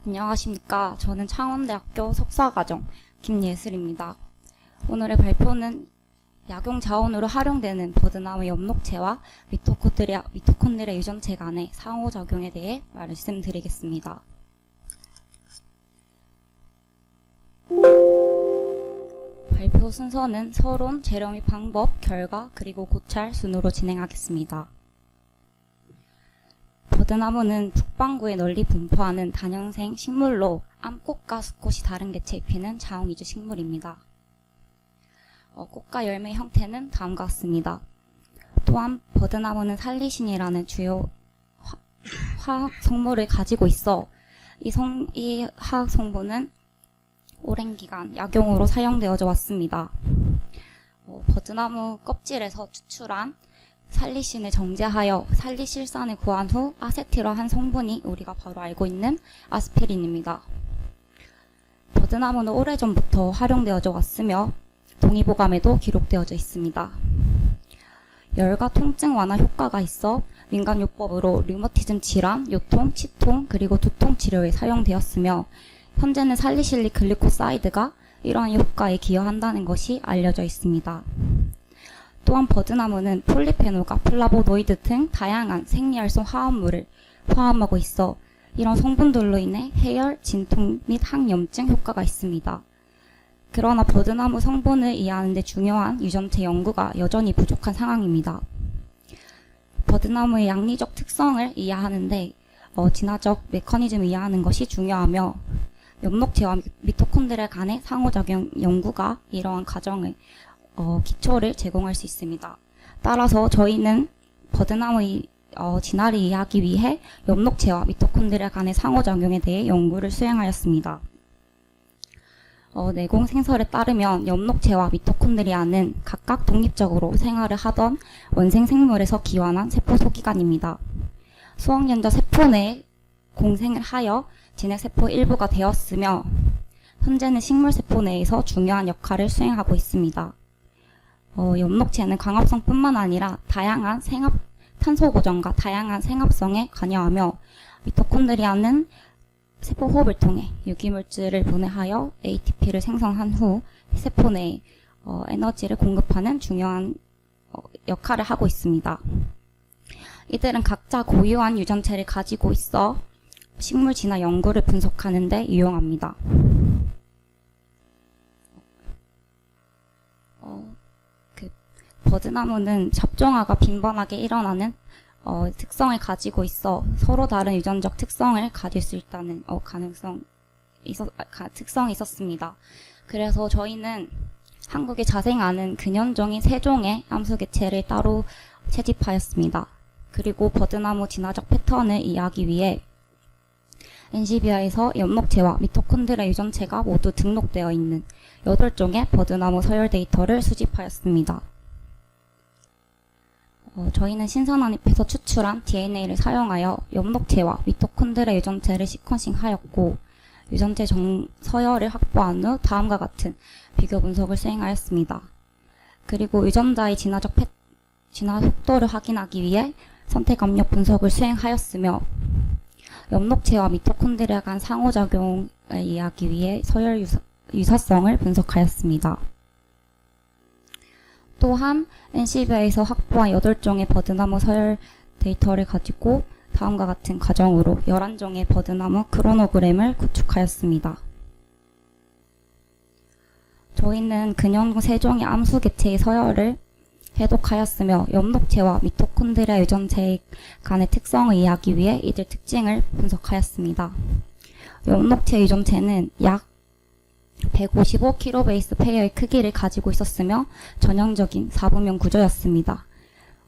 안녕하십니까. 저는 창원대학교 석사과정 김예슬입니다. 오늘의 발표는 약용 자원으로 활용되는 버드나무 엽록체와 미토콘드리아 유전체 간의 상호작용에 대해 말씀드리겠습니다. 발표 순서는 서론, 재료 및 방법, 결과, 그리고 고찰 순으로 진행하겠습니다. 버드나무는 북반구에 널리 분포하는 다년생 식물로 암꽃과 수꽃이 다른 개체에 피는 자웅이주 식물입니다. 꽃과 열매 형태는 다음과 같습니다. 또한 버드나무는 살리신이라는 주요 화학 성분을 가지고 있어 이 화학 성분은 오랜 기간 약용으로 사용되어져 왔습니다. 버드나무 껍질에서 추출한 살리신을 정제하여 살리실산을 구한 후 아세틸화한 성분이 우리가 바로 알고 있는 아스피린입니다. 버드나무는 오래전부터 활용되어져 왔으며 동의보감에도 기록되어져 있습니다. 열과 통증 완화 효과가 있어 민간요법으로 류머티즘 질환, 요통, 치통, 그리고 두통 치료에 사용되었으며 현재는 살리실릭 글리코사이드가 이러한 효과에 기여한다는 것이 알려져 있습니다. 또한 버드나무는 폴리페놀과 플라보노이드 등 다양한 생리활성 화합물을 포함하고 있어 이런 성분들로 인해 해열, 진통 및 항염증 효과가 있습니다. 그러나 버드나무 성분을 이해하는 데 중요한 유전체 연구가 여전히 부족한 상황입니다. 버드나무의 양리적 특성을 이해하는데 진화적 메커니즘을 이해하는 것이 중요하며 엽록체와 미토콘드리아 간의 상호작용 연구가 이러한 과정을 기초를 제공할 수 있습니다. 따라서 저희는 버드나무의 진화를 이해하기 위해 엽록체와 미토콘드리아 간의 상호작용에 대해 연구를 수행하였습니다. 내공 생설에 따르면 엽록체와 미토콘드리아는 각각 독립적으로 생활을 하던 원생 생물에서 기원한 세포 소기관입니다. 수억 년 전 세포 내에 공생을 하여 진핵세포 일부가 되었으며 현재는 식물세포 내에서 중요한 역할을 수행하고 있습니다. 엽록체는 광합성뿐만 아니라 다양한 탄소 고정과 다양한 생합성에 관여하며 미토콘드리아는 세포 호흡을 통해 유기물질을 분해하여 ATP를 생성한 후 세포 내에 에너지를 공급하는 중요한 역할을 하고 있습니다. 이들은 각자 고유한 유전체를 가지고 있어 식물 진화 연구를 분석하는 데 유용합니다. 버드나무는 잡종화가 빈번하게 일어나는 특성을 가지고 있어 서로 다른 유전적 특성을 가질 수 있다는 특성이 있었습니다. 그래서 저희는 한국에 자생하는 근현종인 3종의 암수개체를 따로 채집하였습니다. 그리고 버드나무 진화적 패턴을 이해하기 위해 엔시비아에서 엽록체와 미토콘드리아 유전체가 모두 등록되어 있는 8종의 버드나무 서열 데이터를 수집하였습니다. 저희는 신선한잎에서 추출한 DNA를 사용하여 엽록체와 미토콘드리아 유전체를 시퀀싱하였고 유전체 서열을 확보한 후 다음과 같은 비교 분석을 수행하였습니다. 그리고 유전자의 진화 속도를 확인하기 위해 선택 압력 분석을 수행하였으며 엽록체와 미토콘드리아 간 상호작용을 이해하기 위해 서열 유사성을 분석하였습니다. 또한 엔시비아에서 확보한 8종의 버드나무 서열 데이터를 가지고 다음과 같은 과정으로 11종의 버드나무 크로노그램을 구축하였습니다. 저희는 근현종 3종의 암수개체의 서열을 해독하였으며 엽록체와 미토콘드리아 유전체 간의 특성을 이해하기 위해 이들 특징을 분석하였습니다. 엽록체 유전체는 약 155kbase 페어의 크기를 가지고 있었으며 전형적인 4분면 구조였습니다.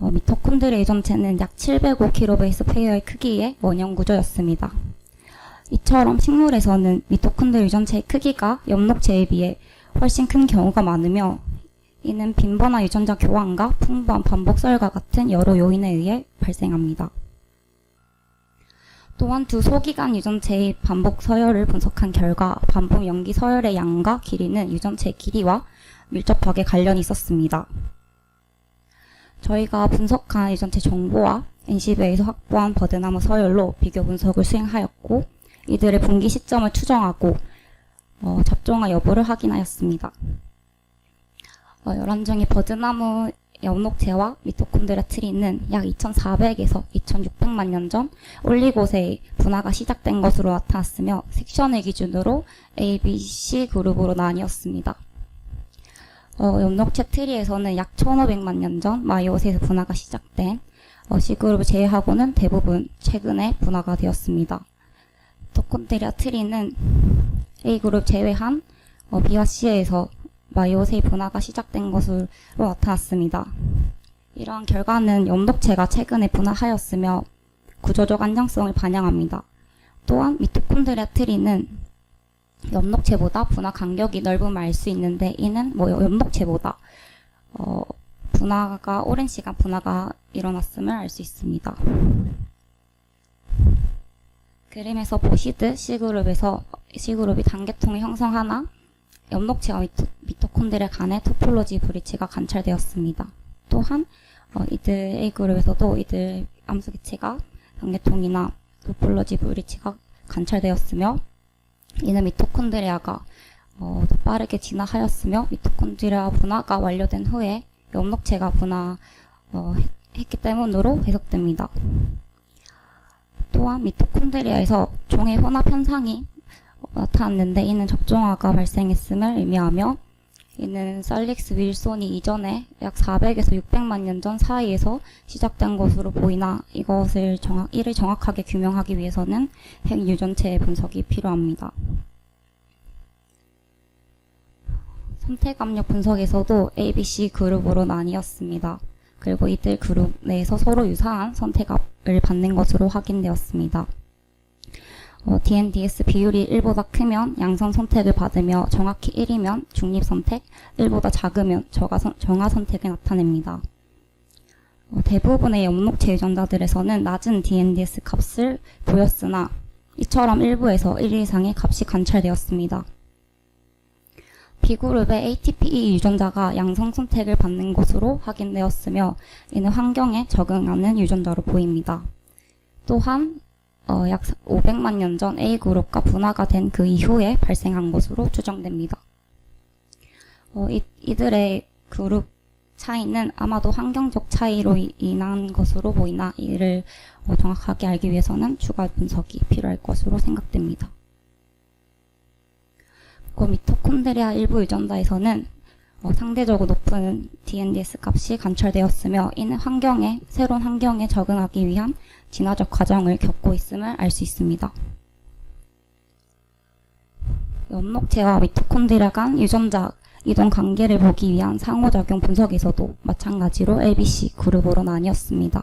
미토콘드리아 유전체는 약 705kbase 페어의 크기의 원형 구조였습니다. 이처럼 식물에서는 미토콘드리아 유전체의 크기가 엽록체에 비해 훨씬 큰 경우가 많으며 이는 빈번한 유전자 교환과 풍부한 반복설과 같은 여러 요인에 의해 발생합니다. 또한 두 소기관 유전체의 반복 서열을 분석한 결과 반복 염기 서열의 양과 길이는 유전체의 길이와 밀접하게 관련이 있었습니다. 저희가 분석한 유전체 정보와 엔시비아에서 확보한 버드나무 서열로 비교 분석을 수행하였고 이들의 분기 시점을 추정하고 접종화 여부를 확인하였습니다. 열한중이 버드나무 엽록체와 미토콘드리아 트리는 약 2400에서 2600만 년 전 올리고세의 분화가 시작된 것으로 나타났으며 섹션을 기준으로 A, B, C 그룹으로 나뉘었습니다. 엽록체 트리에서는 약 1500만 년 전 마이오세에서 분화가 시작된 C그룹을 제외하고는 대부분 최근에 분화가 되었습니다. 미토콘드리아 트리는 A그룹 제외한 B와 C에서 마이오세의 분화가 시작된 것으로 나타났습니다. 이러한 결과는 엽록체가 최근에 분화하였으며 구조적 안정성을 반영합니다. 또한 미토콘드리아 트리는 엽록체보다 분화 간격이 넓음을 알 수 있는데 이는 엽록체보다 분화가 오랜 시간 분화가 일어났음을 알 수 있습니다. 그림에서 보시듯 C그룹이 단계통을 형성하나 엽록체와 미토콘드리아 간의 토폴로지 브리치가 관찰되었습니다. 또한 이들 A그룹에서도 이들 암석기체가 단계통이나 토폴로지 브리치가 관찰되었으며 이는 미토콘드리아가 더 빠르게 진화하였으며 미토콘드리아 분화가 완료된 후에 엽록체가 분화했기 때문으로 해석됩니다. 또한 미토콘드리아에서 종의 혼합 현상이 나타났는데 이는 접종화가 발생했음을 의미하며 이는 살릭스 윌손이 이전에 약 400에서 600만 년 전 사이에서 시작된 것으로 보이나 이를 정확하게 규명하기 위해서는 핵유전체의 분석이 필요합니다. 선택압력 분석에서도 A, B, C 그룹으로 나뉘었습니다. 그리고 이들 그룹 내에서 서로 유사한 선택압을 받는 것으로 확인되었습니다. DNDS 비율이 1보다 크면 양성 선택을 받으며 정확히 1이면 중립 선택, 1보다 작으면 정하 선택을 나타냅니다. 대부분의 엽록체 유전자들에서는 낮은 DNDS 값을 보였으나 이처럼 일부에서 1 이상의 값이 관찰되었습니다. B그룹의 ATPE 유전자가 양성 선택을 받는 것으로 확인되었으며 이는 환경에 적응하는 유전자로 보입니다. 또한 약 500만 년 전 A그룹과 분화가 된 그 이후에 발생한 것으로 추정됩니다. 이들의 그룹 차이는 아마도 환경적 차이로 인한 것으로 보이나 이를 정확하게 알기 위해서는 추가 분석이 필요할 것으로 생각됩니다. 미토콘드리아 일부 유전자에서는 상대적으로 높은 DNDS 값이 관찰되었으며 이는 새로운 환경에 적응하기 위한 진화적 과정을 겪고 있음을 알 수 있습니다. 엽록체와 미토콘드리아 간 유전자 이동 관계를 보기 위한 상호작용 분석에서도 마찬가지로 ABC 그룹으로 나뉘었습니다.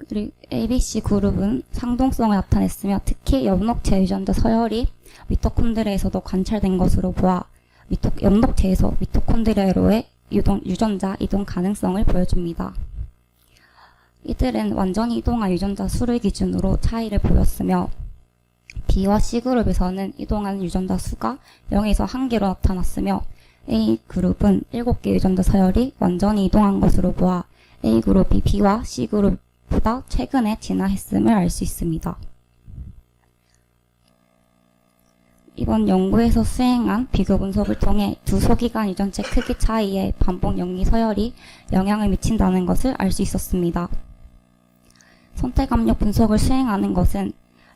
그리고 ABC 그룹은 상동성을 나타냈으며 특히 엽록체 유전자 서열이 미토콘드리아에서도 관찰된 것으로 보아 엽록체에서 미토콘드리아로의 유전자 이동 가능성을 보여줍니다. 이들은 완전히 이동한 유전자 수를 기준으로 차이를 보였으며 B와 C그룹에서는 이동한 유전자 수가 0에서 1개로 나타났으며 A그룹은 7개 유전자 서열이 완전히 이동한 것으로 보아 A그룹이 B와 C그룹보다 최근에 진화했음을 알 수 있습니다. 이번 연구에서 수행한 비교 분석을 통해 두 소기관 유전체 크기 차이에 반복 영리 서열이 영향을 미친다는 것을 알 수 있었습니다. 선택압력 분석을 수행하는 것은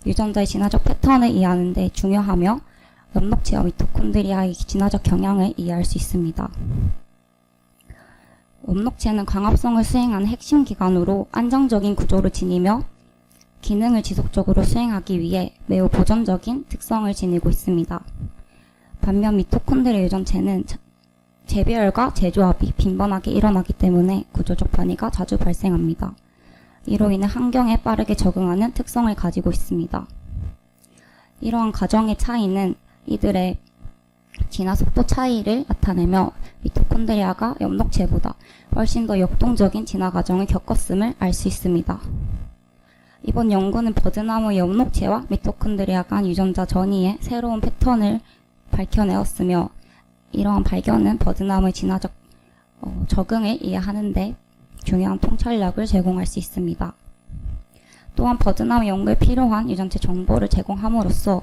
유전자의 진화적 패턴을 이해하는 데 중요하며 엽록체와 미토콘드리아의 진화적 경향을 이해할 수 있습니다. 엽록체는 광합성을 수행하는 핵심 기관으로 안정적인 구조를 지니며 기능을 지속적으로 수행하기 위해 매우 보존적인 특성을 지니고 있습니다. 반면 미토콘드리아 유전체는 재배열과 재조합이 빈번하게 일어나기 때문에 구조적 변이가 자주 발생합니다. 이로 인해 환경에 빠르게 적응하는 특성을 가지고 있습니다. 이러한 과정의 차이는 이들의 진화 속도 차이를 나타내며 미토콘드리아가 엽록체보다 훨씬 더 역동적인 진화 과정을 겪었음을 알 수 있습니다. 이번 연구는 버드나무 엽록체와 미토콘드리아 간 유전자 전이의 새로운 패턴을 밝혀내었으며 이러한 발견은 버드나무의 진화적 적응을 이해하는 데 중요한 통찰력을 제공할 수 있습니다. 또한 버드나무 연구에 필요한 유전체 정보를 제공함으로써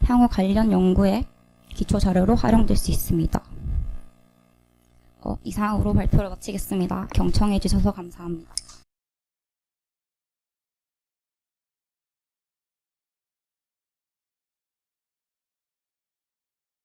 향후 관련 연구에 기초 자료로 활용될 수 있습니다. 이상으로 발표를 마치겠습니다. 경청해 주셔서 감사합니다.